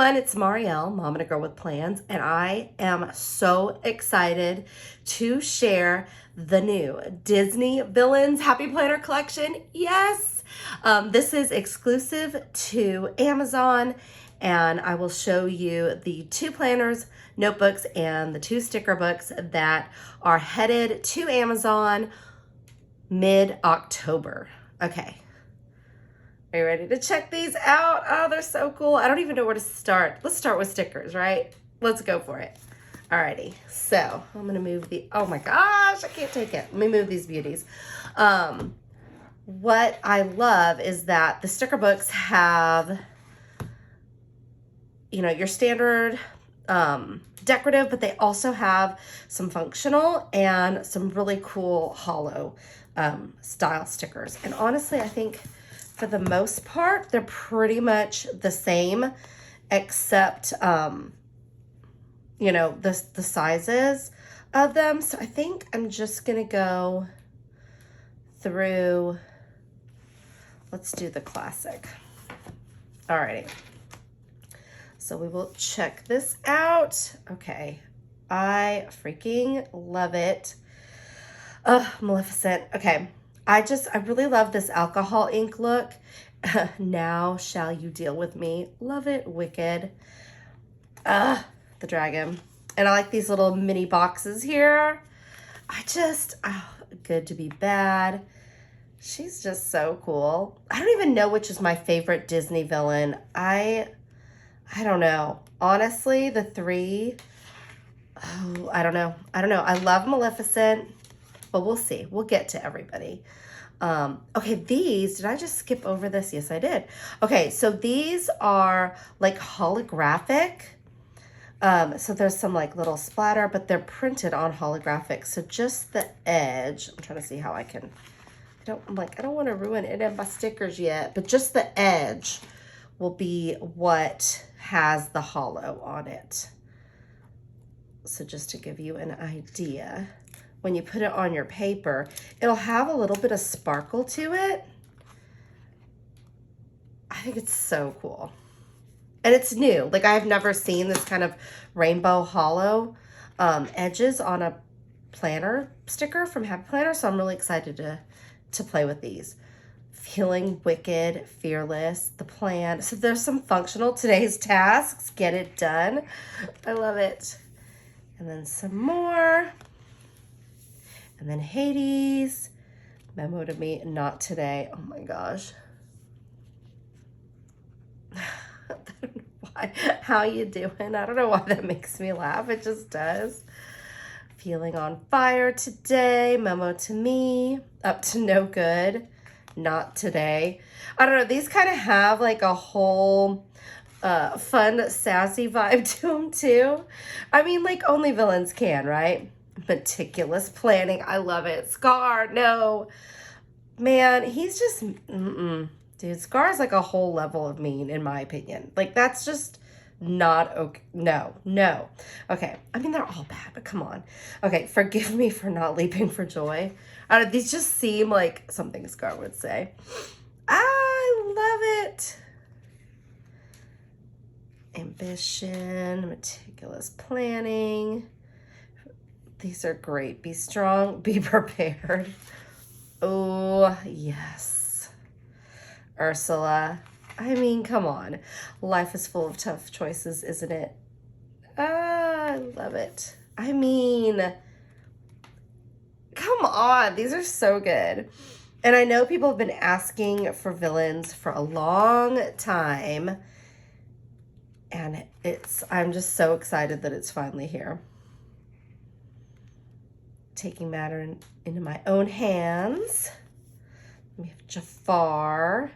everyone, it's Marielle, Mom and a Girl with Plans, and I am so excited to share the new Disney Villains Happy Planner collection. Yes, this is exclusive to Amazon, and I will show you the 2 planners, notebooks, and the 2 sticker books that are headed to Amazon mid-October. Okay. Are you ready to check these out? Oh, they're so cool. I don't even know where to start. Let's start with stickers, right? Let's go for it. Alrighty, so I'm gonna move oh my gosh, I can't take it. Let me move these beauties. What I love is that the sticker books have, your standard decorative, but they also have some functional and some really cool hollow style stickers. And honestly, I think for the most part, they're pretty much the same, except, the sizes of them. So I think I'm just going to go through, let's do the classic. Alrighty. So we will check this out. Okay. I freaking love it. Maleficent. Okay. I really love this alcohol ink look. Now shall you deal with me? Love it. Wicked. The dragon. And I like these little mini boxes here. Good to be bad. She's just so cool. I don't even know which is my favorite Disney villain. I don't know. Honestly, the 3, I don't know. I love Maleficent. But we'll see. We'll get to everybody. Okay, did I just skip over this? Yes, I did. Okay, so these are like holographic. So there's some like little splatter, but they're printed on holographic. So just the edge, I'm trying to see how I don't want to ruin any of my stickers yet, but just the edge will be what has the hollow on it. So just to give you an idea. When you put it on your paper, it'll have a little bit of sparkle to it. I think it's so cool. And it's new. Like, I've never seen this kind of rainbow hollow edges on a planner sticker from Happy Planner, so I'm really excited to play with these. Feeling wicked, fearless, the plan. So there's some functional today's tasks. Get it done. I love it. And then some more. And then Hades, memo to me, not today. Oh my gosh. I don't know why. How you doing? I don't know why that makes me laugh. It just does. Feeling on fire today. Memo to me, up to no good. Not today. I don't know. These kind of have like a whole fun, sassy vibe to them too. I mean, like only villains can, right? Meticulous planning. I love it. Scar, no. Man, he's just, Dude, Scar is like a whole level of mean, in my opinion. Like, that's just not okay. No. Okay, I mean, they're all bad, but come on. Okay, forgive me for not leaping for joy. These just seem like something Scar would say. I love it. Ambition, meticulous planning. These are great. Be strong, be prepared. Oh, yes. Ursula. I mean, come on. Life is full of tough choices, isn't it? I love it. I mean, come on. These are so good. And I know people have been asking for villains for a long time. And I'm just so excited that it's finally here. Taking matter into my own hands. We have Jafar.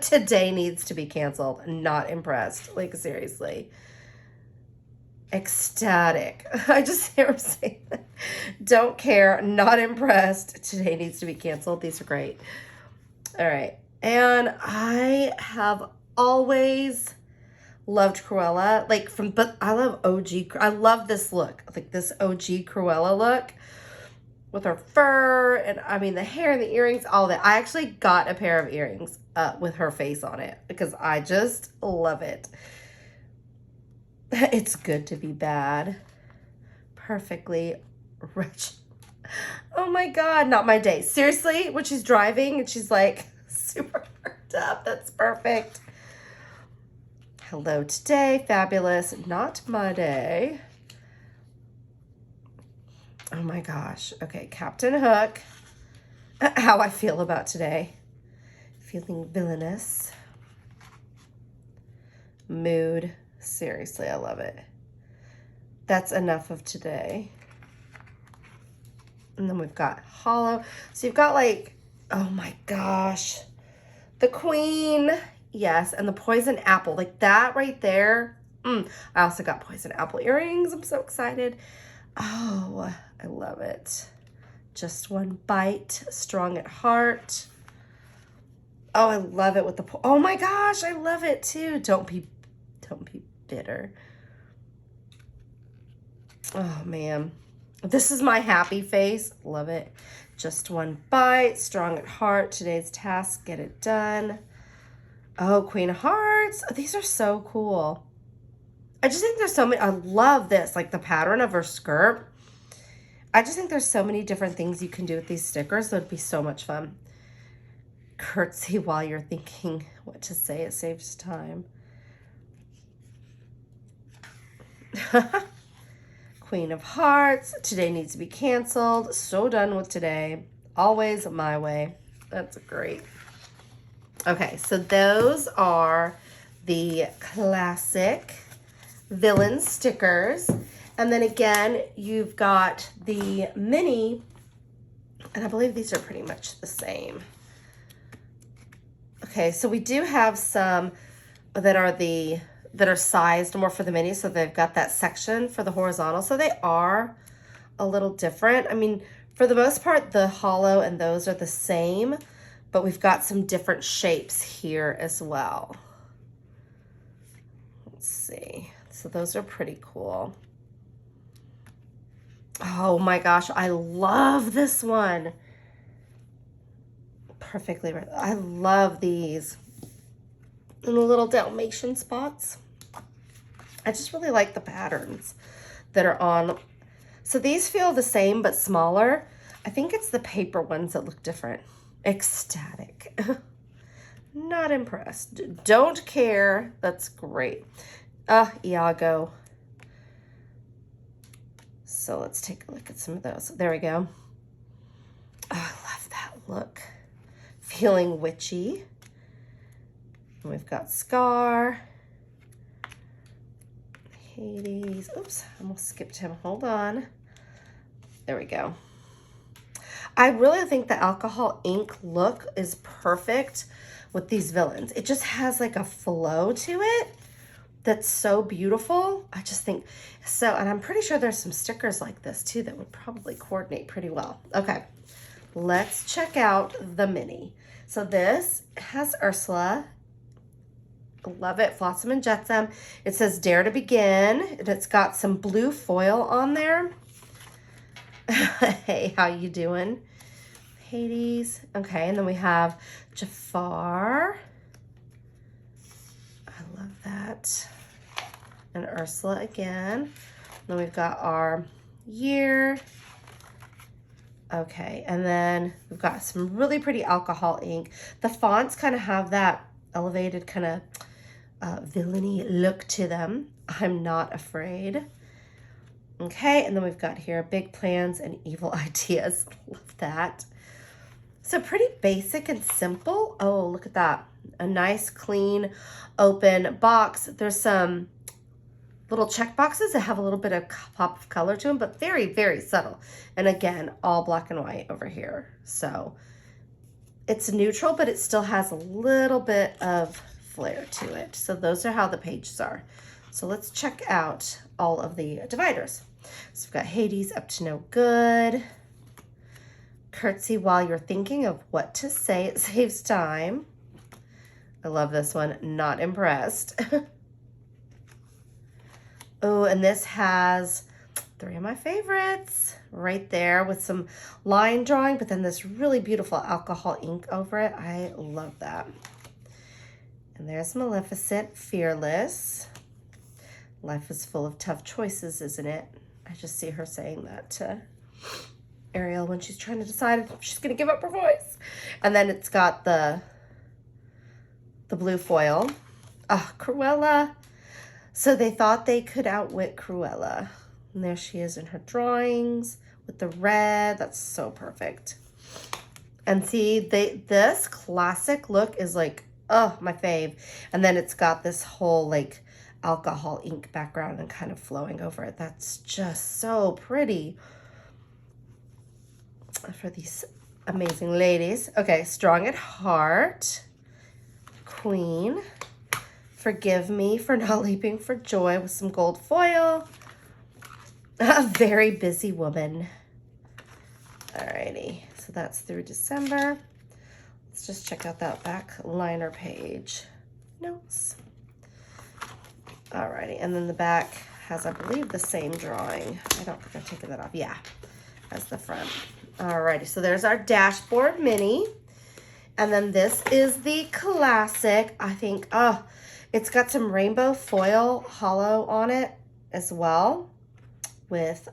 Today needs to be canceled. Not impressed. Like, seriously. Ecstatic. I just hear him say that. Don't care. Not impressed. Today needs to be canceled. These are great. All right. And I have always loved Cruella. But I love OG. I love this look. Like this OG Cruella look. With her fur, and I mean the hair and the earrings, all that. I actually got a pair of earrings with her face on it because I just love it. It's good to be bad. Perfectly rich. Oh my God, not my day. Seriously, when she's driving and she's like super worked up, that's perfect. Hello today, fabulous, not my day. Oh my gosh. Okay, Captain Hook. How I feel about today. Feeling villainous. Mood. Seriously, I love it. That's enough of today. And then we've got hollow. So you've got like, oh my gosh, the queen. Yes, and the poison apple. Like that right there. I also got poison apple earrings. I'm so excited. Oh, I love it. Just one bite, strong at heart. Oh, I love it with the, oh my gosh, I love it too. Don't be bitter. Oh man, this is my happy face. Love it. Just one bite, strong at heart. Today's task, get it done. Oh, Queen of Hearts. These are so cool. I just think there's so many. I love this, like the pattern of her skirt. I just think there's so many different things you can do with these stickers. That would be so much fun. Curtsy while you're thinking what to say. It saves time. Queen of Hearts. Today needs to be canceled. So done with today. Always my way. That's great. Okay, so those are the classic villain stickers. And then again, you've got the mini, and I believe these are pretty much the same. Okay, so we do have some that are sized more for the mini, so they've got that section for the horizontal, so they are a little different. I mean, for the most part, the hollow and those are the same, but we've got some different shapes here as well. Let's see. So those are pretty cool. Oh my gosh, I love this one. Perfectly right. I love these. And the little Dalmatian spots. I just really like the patterns that are on. So these feel the same but smaller. I think it's the paper ones that look different. Ecstatic. Not impressed. Don't care. That's great. Iago. So let's take a look at some of those. There we go. Oh, I love that look. Feeling witchy. And we've got Scar. Hades. Oops, I almost skipped him. Hold on. There we go. I really think the alcohol ink look is perfect with these villains. It just has like a flow to it that's so beautiful. I just think so, and I'm pretty sure there's some stickers like this too that would probably coordinate pretty well. Okay, let's check out the mini. So this has Ursula. Love it. Flotsam and Jetsam. It says Dare to Begin, and it's got some blue foil on there. Hey, how you doing? Hades. Okay, and then we have Jafar. I love that. And Ursula again. Then we've got our year. Okay, and then we've got some really pretty alcohol ink. The fonts kind of have that elevated kind of villainy look to them. I'm not afraid. Okay, and then we've got here big plans and evil ideas. Love that. So pretty basic and simple. Oh, look at that. A nice, clean, open box. There's some little check boxes that have a little bit of pop of color to them, but very, very subtle. And again, all black and white over here. So it's neutral, but it still has a little bit of flair to it. So those are how the pages are. So let's check out all of the dividers. So we've got Hades up to no good. Curtsy while you're thinking of what to say. It saves time. I love this one. Not impressed. Oh, and this has three of my favorites right there with some line drawing, but then this really beautiful alcohol ink over it. I love that. And there's Maleficent, Fearless. Life is full of tough choices, isn't it? I just see her saying that to Ariel when she's trying to decide if she's going to give up her voice. And then it's got the blue foil. Oh, Cruella. So they thought they could outwit Cruella. And there she is in her drawings with the red. That's so perfect. And see, this classic look is like, oh, my fave. And then it's got this whole like alcohol ink background and kind of flowing over it. That's just so pretty for these amazing ladies. Okay, Strong at Heart, Queen, Forgive Me for Not Leaping for Joy with some gold foil, A Very Busy Woman. Alrighty, so that's through December. Let's just check out that back liner page. Notes. Alrighty, and then the back has, I believe, the same drawing. I don't think I've taken that off. Yeah, as the front. Alrighty, so there's our dashboard mini. And then this is the classic. I think, oh, it's got some rainbow foil hollow on it as well. With,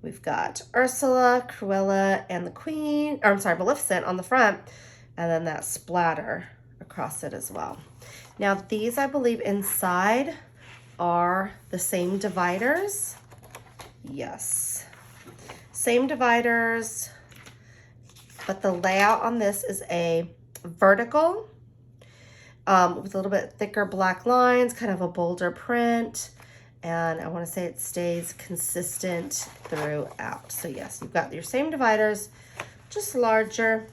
we've got Ursula, Cruella, and the Queen, or I'm sorry, Maleficent on the front. And then that splatter across it as well. Now these, I believe, inside are the same dividers. Yes. Same dividers, but the layout on this is a vertical with a little bit thicker black lines, kind of a bolder print, and I want to say it stays consistent throughout. So yes, you've got your same dividers, just larger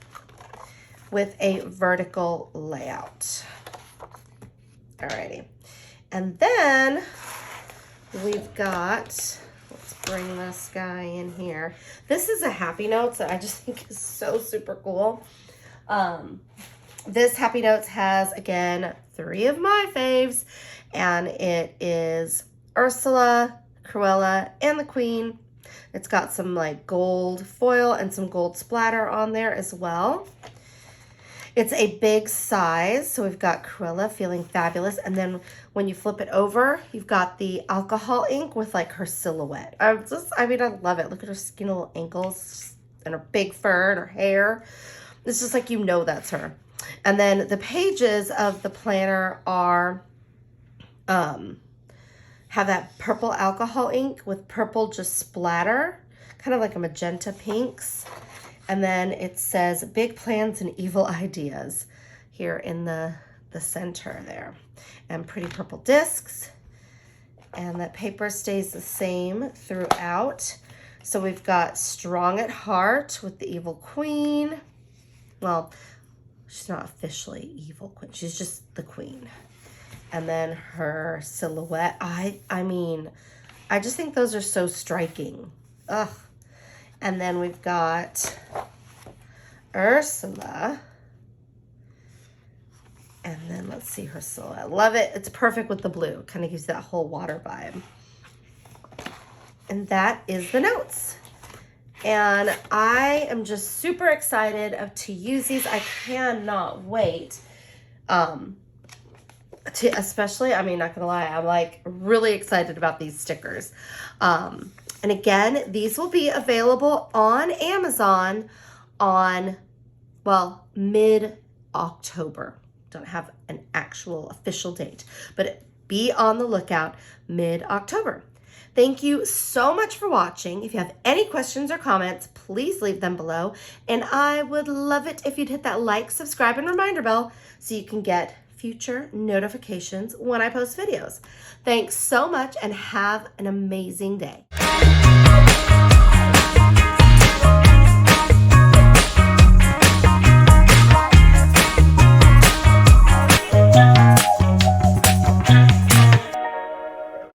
with a vertical layout. Alrighty, and then we've got, bring this guy in here. This is a Happy Notes that I just think is so super cool. This Happy Notes has, again, 3 of my faves, and it is Ursula, Cruella, and the Queen. It's got some like gold foil and some gold splatter on there as well. It's a big size, so we've got Cruella feeling fabulous, and then when you flip it over, you've got the alcohol ink with like her silhouette. I mean, I love it. Look at her skinny little ankles and her big fur and her hair. It's just like, you know, that's her. And then the pages of the planner are, have that purple alcohol ink with purple just splatter, kind of like a magenta pinks. And then it says Big Plans and Evil Ideas here in the center there. And pretty purple discs. And that paper stays the same throughout. So we've got Strong at Heart with the Evil Queen. Well, she's not officially Evil Queen. She's just the Queen. And then her silhouette. I mean, I just think those are so striking. Ugh. And then we've got Ursula. And then let's see her silhouette. I love it. It's perfect with the blue. Kind of gives that whole water vibe. And that is the notes. And I am just super excited to use these. I cannot wait. Especially, I mean, not gonna lie, I'm like really excited about these stickers. And again, these will be available on Amazon on, well, mid-October. Don't have an actual official date, but be on the lookout mid-October. Thank you so much for watching. If you have any questions or comments, please leave them below. And I would love it if you'd hit that like, subscribe, and reminder bell so you can get future notifications when I post videos. Thanks so much and have an amazing day.